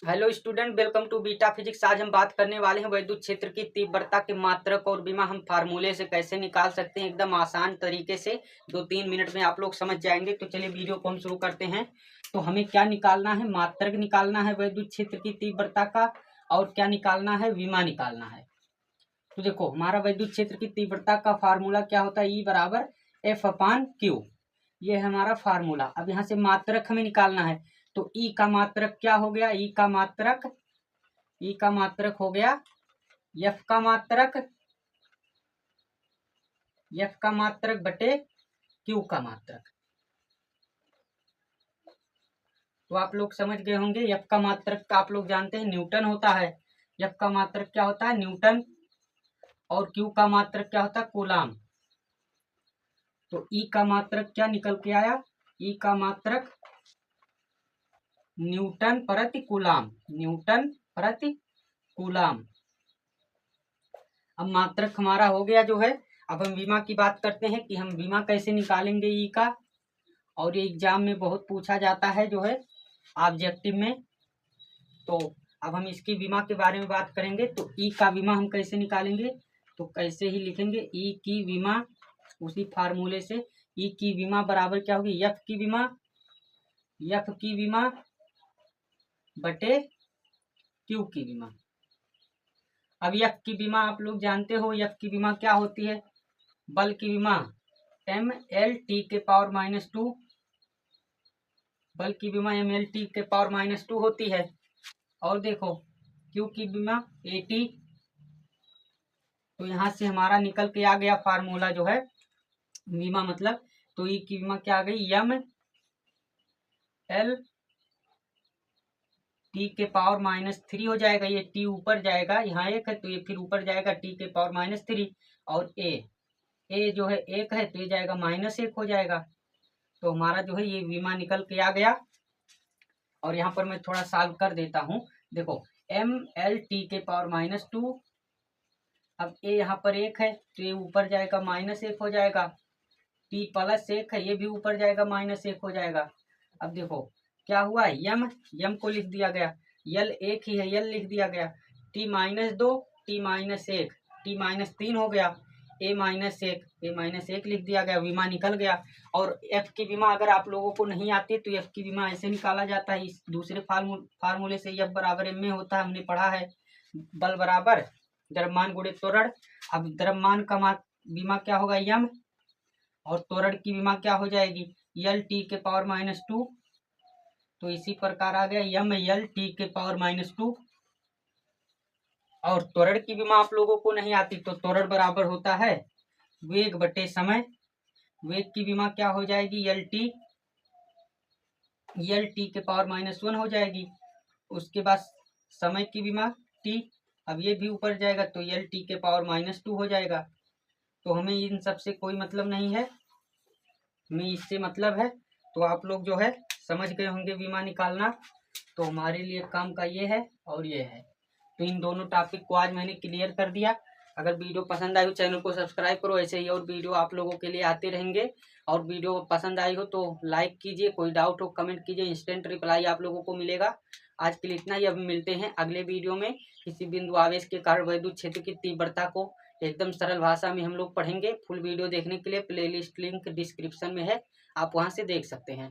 Hello student, welcome to Beta Physics. आज हम बात करने वाले हैं वैद्युत क्षेत्र की तीव्रता के मात्रक और विमा हम फार्मूले से कैसे निकाल सकते हैं, एकदम आसान तरीके से 2-3 मिनट में आप लोग समझ जाएंगे। तो चलिए वीडियो को हम शुरू करते हैं। तो हमें क्या निकालना है? मात्रक निकालना है वैद्युत क्षेत्र की तीव्रता का, और क्या निकालना है? विमा निकालना है। तो देखो, हमारा वैद्युत क्षेत्र की तीव्रता का फार्मूला क्या होता है? E बराबर F/Q। ये है हमारा फार्मूला। अब यहाँ से मात्रक हमें निकालना है। तो E का मात्रक क्या हो गया? E का मात्रक हो गया F का मात्रक बटे Q का मात्रक। तो आप लोग समझ गए होंगे। F का मात्रक का आप लोग जानते हैं न्यूटन होता है। F का मात्रक क्या होता है? न्यूटन। और Q का मात्रक क्या होता है? कूलाम। तो E का मात्रक क्या निकल के आया? E का मात्रक न्यूटन प्रति कूलाम। अब मात्रक हमारा हो गया जो है। अब हम विमा की बात करते हैं कि हम विमा कैसे निकालेंगे E का। और ये एग्जाम में बहुत पूछा जाता है जो है ऑब्जेक्टिव में। तो अब हम इसकी विमा के बारे में बात करेंगे। तो E का विमा हम कैसे निकालेंगे? तो कैसे ही लिखेंगे E की विमा, उसी फार्मूले से। E की विमा बराबर क्या होगी? F की विमा बटे Q की विमा। अब F की विमा आप लोग जानते हो। F की विमा क्या होती है? बल की विमा mLT के पावर -2। बल की विमा mLT के पावर -2 होती है। और देखो Q की विमा AT। तो यहाँ से हमारा निकल के आ गया फार्मूला जो है विमा मतलब। तो E की विमा क्या आ गई? mLT के पावर -3 हो जाएगा। ये T ऊपर जाएगा, यहाँ 1 है तो ये फिर ऊपर जाएगा T के पावर -3। और A जो है 1 है तो ये जाएगा -1 हो जाएगा। तो हमारा जो है ये विमा निकल के आ गया। और यहाँ पर मैं थोड़ा सॉल्व कर देता हूँ। देखो mLT के पावर -2। अब A यहाँ पर 1 है तो ये ऊपर जाएगा -1 हो जाएगा। T +1 है, ये भी ऊपर जाएगा -1 हो जाएगा। अब देखो क्या हुआ? यम को लिख दिया गया। यल 1 ही है, यल लिख दिया गया। T -2, T -1, T -3 हो गया। A-1 लिख दिया गया। विमा निकल गया। और F की विमा अगर आप लोगों को नहीं आती तो F की विमा ऐसे निकाला जाता है, इस दूसरे फार्मूले से। F बराबर m में होता है, हमने पढ़ा है। बल बराबर द्रव्यमान गुणे त्वरण। अब द्रव्यमान का विमा क्या होगा? यम। और त्वरण की विमा क्या हो जाएगी? LT के पावर -2। तो इसी प्रकार आ गया mLT के पावर -2। और त्वरण की विमा आप लोगों को नहीं आती तो त्वरण बराबर होता है वेग बटे समय। वेग की विमा क्या हो जाएगी? LT के पावर -1 हो जाएगी। उसके बाद समय की विमा T। अब ये भी ऊपर जाएगा तो LT के पावर -2 हो जाएगा। तो हमें इन सब से कोई मतलब नहीं है, हमें इससे मतलब है। तो आप लोग जो है समझ गए होंगे विमा निकालना। तो हमारे लिए काम का ये है और ये है। तो इन दोनों टॉपिक को आज मैंने क्लियर कर दिया। अगर वीडियो पसंद आई हो चैनल को सब्सक्राइब करो, ऐसे ही और वीडियो आप लोगों के लिए आते रहेंगे। और वीडियो पसंद आई हो तो लाइक कीजिए, कोई डाउट हो कमेंट कीजिए, इंस्टेंट रिप्लाई आप लोगों को मिलेगा। आज के लिए इतना ही। अब मिलते हैं अगले वीडियो में। किसी बिंदु आवेश के कारण वैद्युत क्षेत्र की तीव्रता को एकदम सरल भाषा में हम लोग पढ़ेंगे। फुल वीडियो देखने के लिए प्लेलिस्ट लिंक डिस्क्रिप्शन में है, आप वहां से देख सकते हैं।